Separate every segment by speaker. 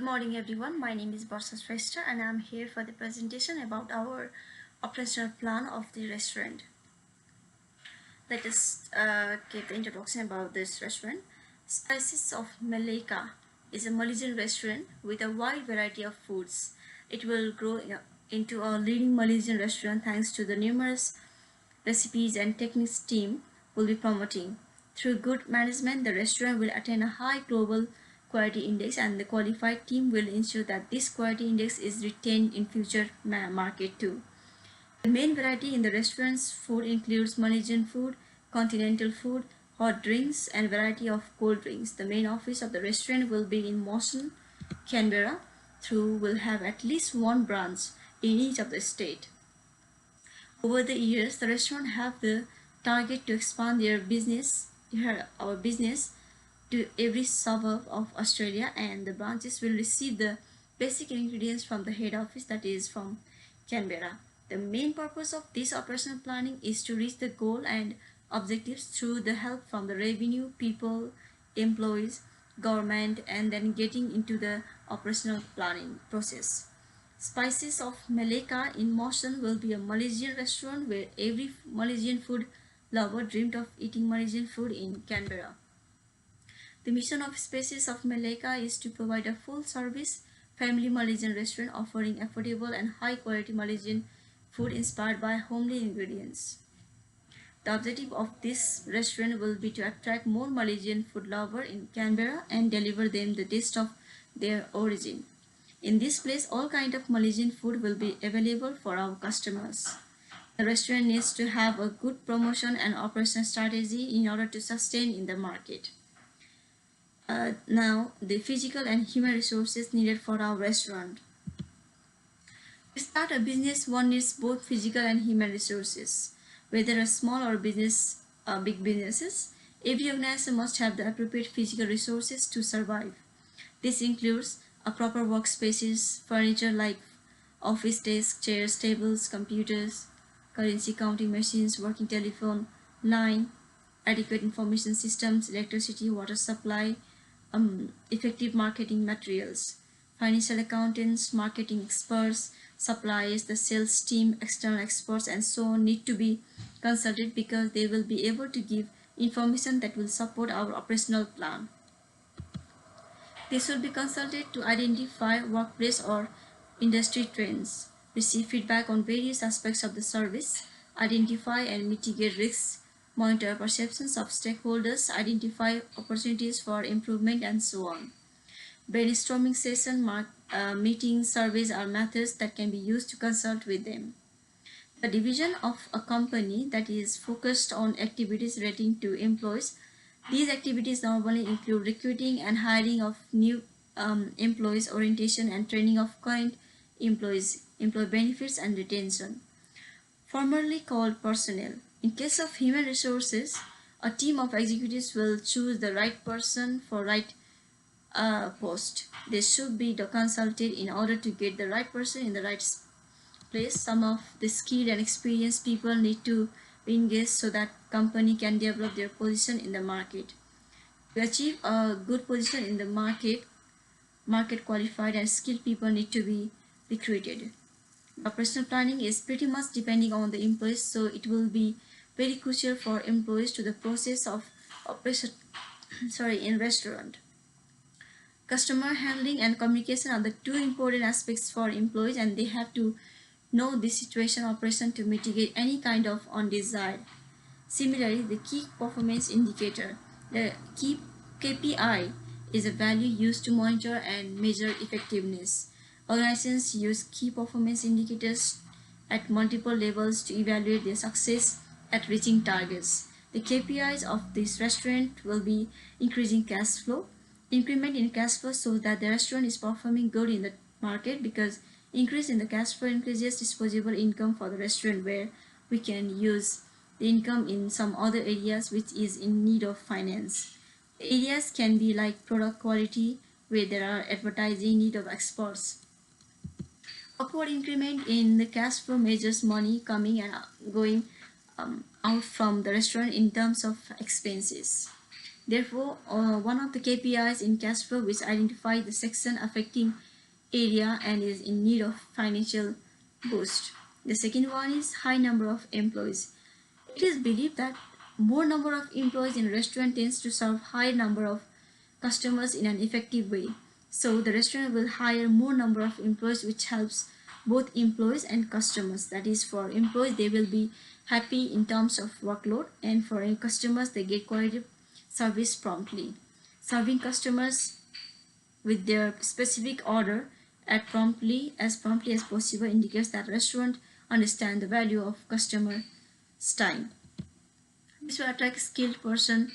Speaker 1: Good morning everyone, my name is Barsha Shrestha and I am here for the presentation about our operational plan of the restaurant. Let us give the introduction about this restaurant. Spices of Malacca is a Malaysian restaurant with a wide variety of foods. It will grow into a leading Malaysian restaurant thanks to the numerous recipes and techniques team will be promoting. Through good management, the restaurant will attain a high global quality index, and the qualified team will ensure that this quality index is retained in future market too. The main variety in the restaurant's food includes Malaysian food, continental food, hot drinks, and variety of cold drinks. The main office of the restaurant will be in Mawson, Canberra. Through will have at least one branch in each of the state. Over the years, the restaurant have the target to expand our business to every suburb of Australia, and the branches will receive the basic ingredients from the head office, that is from Canberra. The main purpose of this operational planning is to reach the goal and objectives through the help from the revenue, people, employees, government, and then getting into the operational planning process. Spices of Malacca in Mawson will be a Malaysian restaurant where every Malaysian food lover dreamed of eating Malaysian food in Canberra. The mission of Spices of Malacca is to provide a full-service family Malaysian restaurant offering affordable and high-quality Malaysian food inspired by homely ingredients. The objective of this restaurant will be to attract more Malaysian food lovers in Canberra and deliver them the taste of their origin. In this place, all kinds of Malaysian food will be available for our customers. The restaurant needs to have a good promotion and operation strategy in order to sustain in the market. Now, the physical and human resources needed for our restaurant. To start a business, one needs both physical and human resources. Whether a small or big businesses, every organization must have the appropriate physical resources to survive. This includes a proper workspaces, furniture like office desk, chairs, tables, computers, currency counting machines, working telephone line, adequate information systems, electricity, water supply, effective marketing materials, financial accountants, marketing experts, suppliers, the sales team, external experts, and so on need to be consulted because they will be able to give information that will support our operational plan. They should be consulted to identify workplace or industry trends, receive feedback on various aspects of the service, identify and mitigate risks, monitor perceptions of stakeholders, identify opportunities for improvement, and so on. Brainstorming session, meetings, surveys are methods that can be used to consult with them. The division of a company that is focused on activities relating to employees. These activities normally include recruiting and hiring of new employees, orientation and training of current employees, employee benefits and retention. Formerly called personnel. In case of human resources, a team of executives will choose the right person for right post. They should be consulted in order to get the right person in the right place. Some of the skilled and experienced people need to be engaged so that company can develop their position in the market. To achieve a good position in the market qualified and skilled people need to be recruited. Operational planning is pretty much depending on the employees, so it will be very crucial for employees to the process of operation in restaurant. Customer handling and communication are the two important aspects for employees, and they have to know the situation operation to mitigate any kind of undesired. Similarly, the key performance indicator, the key KPI, is a value used to monitor and measure effectiveness. Organizations use key performance indicators at multiple levels to evaluate their success at reaching targets. The KPIs of this restaurant will be increasing cash flow. Increment in cash flow shows that the restaurant is performing good in the market because increase in the cash flow increases disposable income for the restaurant, where we can use the income in some other areas which is in need of finance. The areas can be like product quality, where there are advertising, need of exports. Upward increment in the cash flow measures money coming and going out from the restaurant in terms of expenses. Therefore, one of the KPIs in cash flow which identifies the section affecting area and is in need of financial boost. The second one is high number of employees. It is believed that more number of employees in a restaurant tends to serve higher number of customers in an effective way. So the restaurant will hire more number of employees, which helps both employees and customers. That is, for employees, they will be happy in terms of workload, and for customers, they get quality service promptly. Serving customers with their specific order at promptly as possible indicates that restaurant understand the value of customers' time. This will attract skilled person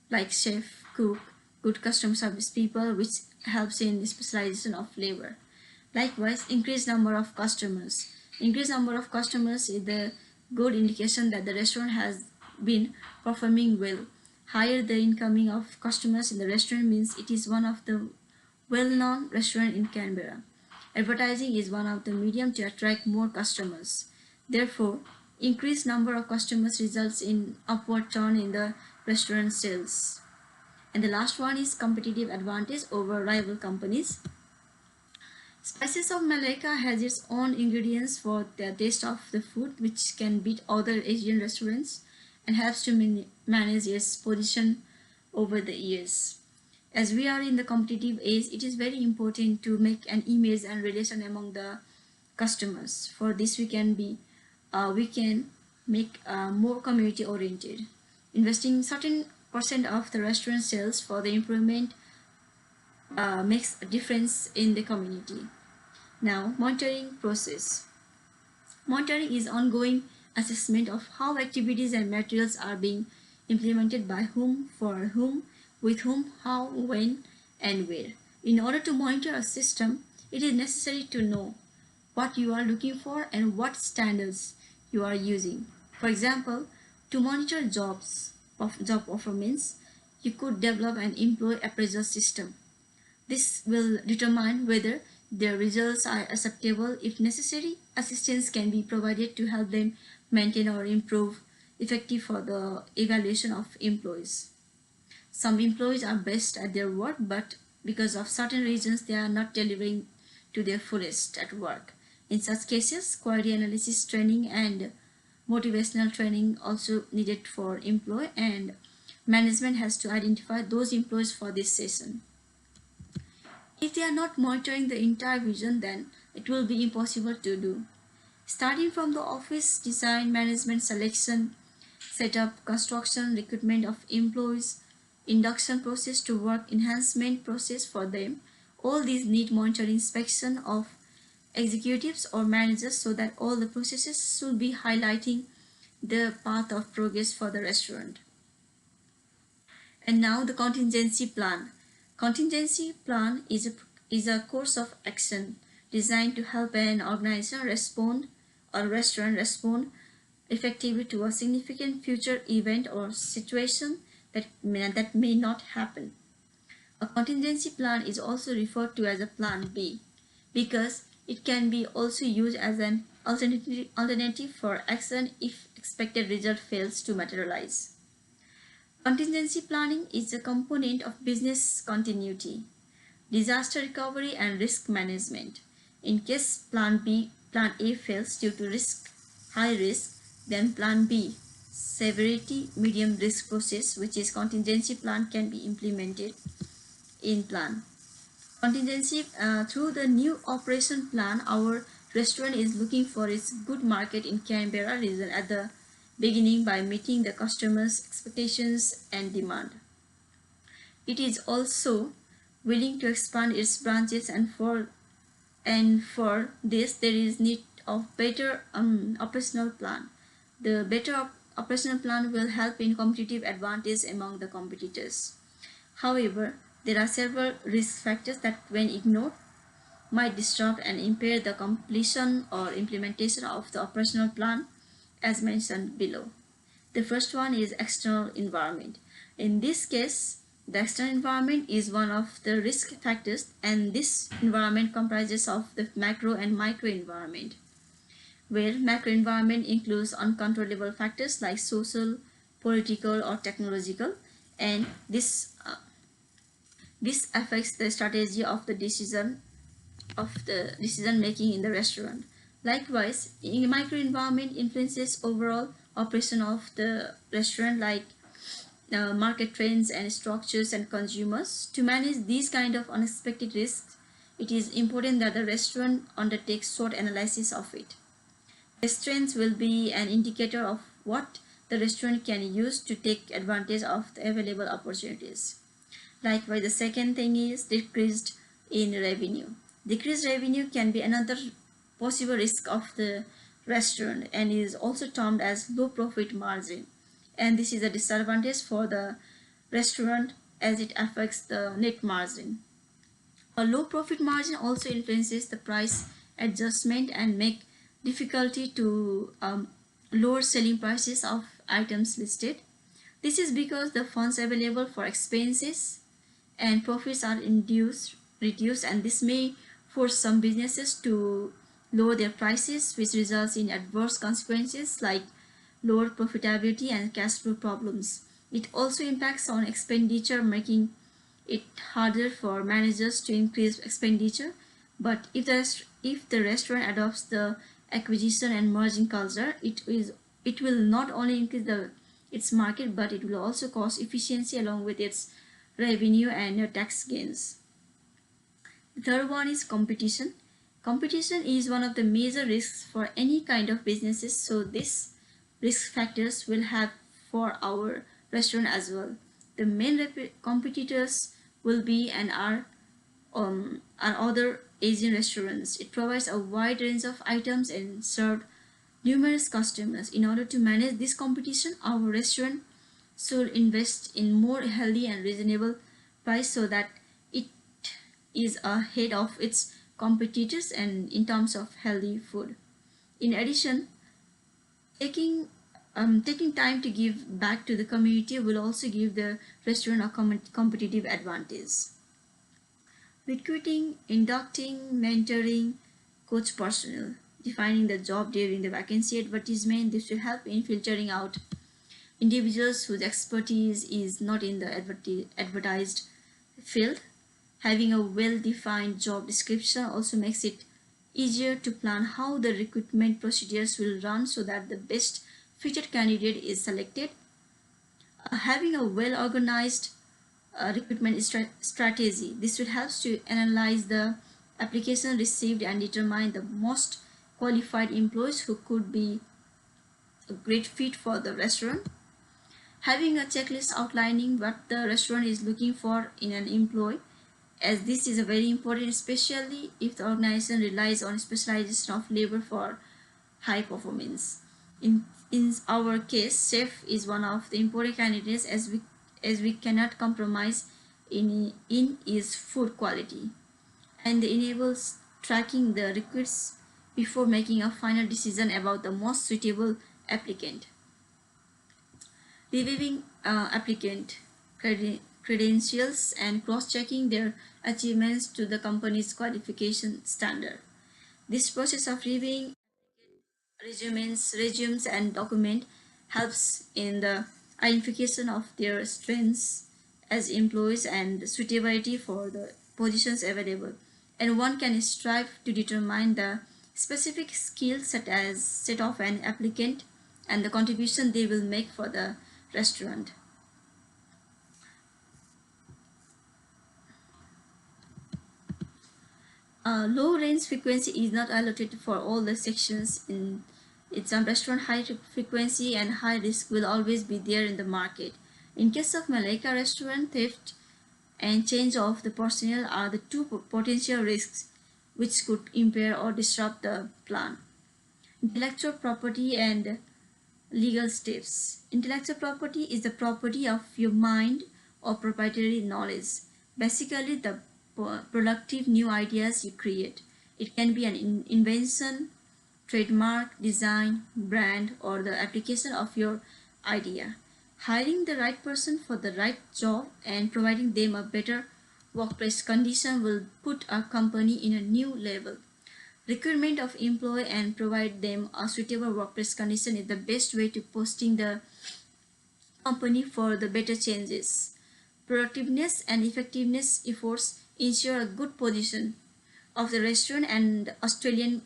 Speaker 1: like chef, cook, good customer service people, which helps in the specialization of labor. Likewise, increased number of customers. Increased number of customers is the good indication that the restaurant has been performing well. Higher the incoming of customers in the restaurant means it is one of the well-known restaurant in Canberra. Advertising is one of the medium to attract more customers. Therefore, increased number of customers results in upward turn in the restaurant sales. And the last one is competitive advantage over rival companies. Spices of Malacca has its own ingredients for the taste of the food, which can beat other Asian restaurants and helps to manage its position over the years. As we are in the competitive age, it is very important to make an image and relation among the customers. For this, we can make more community oriented. Investing certain percent of the restaurant sales for the improvement makes a difference in the community. Now, monitoring process. Monitoring is ongoing assessment of how activities and materials are being implemented by whom, for whom, with whom, how, when, and where. In order to monitor a system, it is necessary to know what you are looking for and what standards you are using. For example, to monitor job performance, you could develop an employee appraisal system. This will determine whether their results are acceptable. If necessary, assistance can be provided to help them maintain or improve effective for the evaluation of employees. Some employees are best at their work, but because of certain reasons, they are not delivering to their fullest at work. In such cases, quality analysis training and motivational training also needed for employee, and management has to identify those employees for this session. If they are not monitoring the entire vision, then it will be impossible to do. Starting from the office design, management, selection, setup, construction, recruitment of employees, induction process to work enhancement process for them, all these need monitoring inspection of executives or managers so that all the processes should be highlighting the path of progress for the restaurant. And now the contingency plan. Contingency plan is a course of action designed to help an organization respond or restaurant respond effectively to a significant future event or situation that may not happen. A contingency plan is also referred to as a plan B because it can be also used as an alternative for action if expected result fails to materialize. Contingency planning is a component of business continuity, disaster recovery, and risk management. In case plan A fails due to high risk, then plan B, severity, medium risk process, which is contingency plan, can be implemented in plan. Contingency through the new operation plan, our restaurant is looking for its good market in Canberra region at the beginning by meeting the customers' expectations and demand. It is also willing to expand its branches, and for this there is need of better operational plan. The better operational plan will help in competitive advantage among the competitors. However, there are several risk factors that, when ignored, might disrupt and impair the completion or implementation of the operational plan, as mentioned below. The first one is external environment. In this case, the external environment is one of the risk factors, and this environment comprises of the macro and micro environment, where macro environment includes uncontrollable factors like social, political, or technological, and this affects the strategy of the decision making in the restaurant. Likewise, in microenvironment influences overall operation of the restaurant, like market trends and structures and consumers. To manage these kind of unexpected risks, it is important that the restaurant undertakes SWOT analysis of it. Strengths will be an indicator of what the restaurant can use to take advantage of the available opportunities. Likewise, the second thing is decreased in revenue. Decreased revenue can be another possible risk of the restaurant and is also termed as low profit margin. And this is a disadvantage for the restaurant as it affects the net margin. A low profit margin also influences the price adjustment and make difficulty to lower selling prices of items listed. This is because the funds available for expenses and profits are reduced, and this may force some businesses to lower their prices, which results in adverse consequences like lower profitability and cash flow problems. It also impacts on expenditure, making it harder for managers to increase expenditure. But if the restaurant adopts the acquisition and merging culture, it will not only increase its market, but it will also cause efficiency along with its revenue and tax gains. The third one is competition. Competition is one of the major risks for any kind of businesses, so these risk factors will have for our restaurant as well. The main competitors will be and are other Asian restaurants. It provides a wide range of items and served numerous customers. In order to manage this competition, our restaurant should invest in more healthy and reasonable price so that it is ahead of its competitors and in terms of healthy food. In addition, taking time to give back to the community will also give the restaurant a competitive advantage. Recruiting, inducting, mentoring, coach personnel, defining the job during the vacancy advertisement. This will help in filtering out individuals whose expertise is not in the advertised field. Having a well-defined job description also makes it easier to plan how the recruitment procedures will run so that the best fitted candidate is selected. Having a well-organized recruitment strategy. This will help to analyze the application received and determine the most qualified employees who could be a great fit for the restaurant. Having a checklist outlining what the restaurant is looking for in an employee, as this is a very important, especially if the organization relies on specialization of labor for high performance. In our case, chef is one of the important candidates as we cannot compromise in is food quality, and enables tracking the requests before making a final decision about the most suitable applicant. Reviewing applicant credentials and cross-checking their achievements to the company's qualification standard. This process of reviewing resumes and document helps in the identification of their strengths as employees and suitability for the positions available. And one can strive to determine the specific skill set of an applicant and the contribution they will make for the restaurant. Low range frequency is not allocated for all the sections in some restaurant. High frequency and high risk will always be there in the market. In case of Malaika restaurant, theft and change of the personnel are the two potential risks which could impair or disrupt the plan. Intellectual property and legal steps. Intellectual property is the property of your mind or proprietary knowledge. Basically, the productive new ideas you create. It can be an invention, trademark, design, brand, or the application of your idea. Hiring the right person for the right job and providing them a better workplace condition will put a company in a new level. Recruitment of employee and provide them a suitable workplace condition is the best way to posting the company for the better changes. Productiveness and effectiveness efforts ensure a good position of the restaurant, and Australian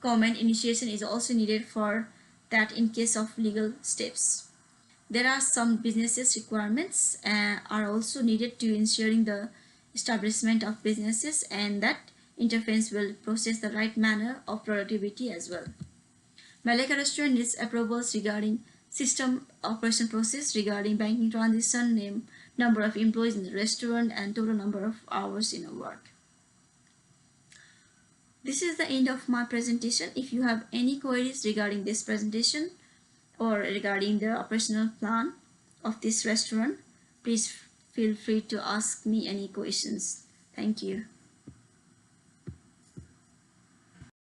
Speaker 1: government initiation is also needed for that in case of legal steps. There are some businesses requirements are also needed to ensuring the establishment of businesses, and that interface will process the right manner of productivity as well. Malacca restaurant needs approvals regarding system operation process, regarding banking transaction, name, number of employees in the restaurant, and total number of hours in a work. This is the end of my presentation. If you have any queries regarding this presentation or regarding the operational plan of this restaurant, please feel free to ask me any questions. Thank you.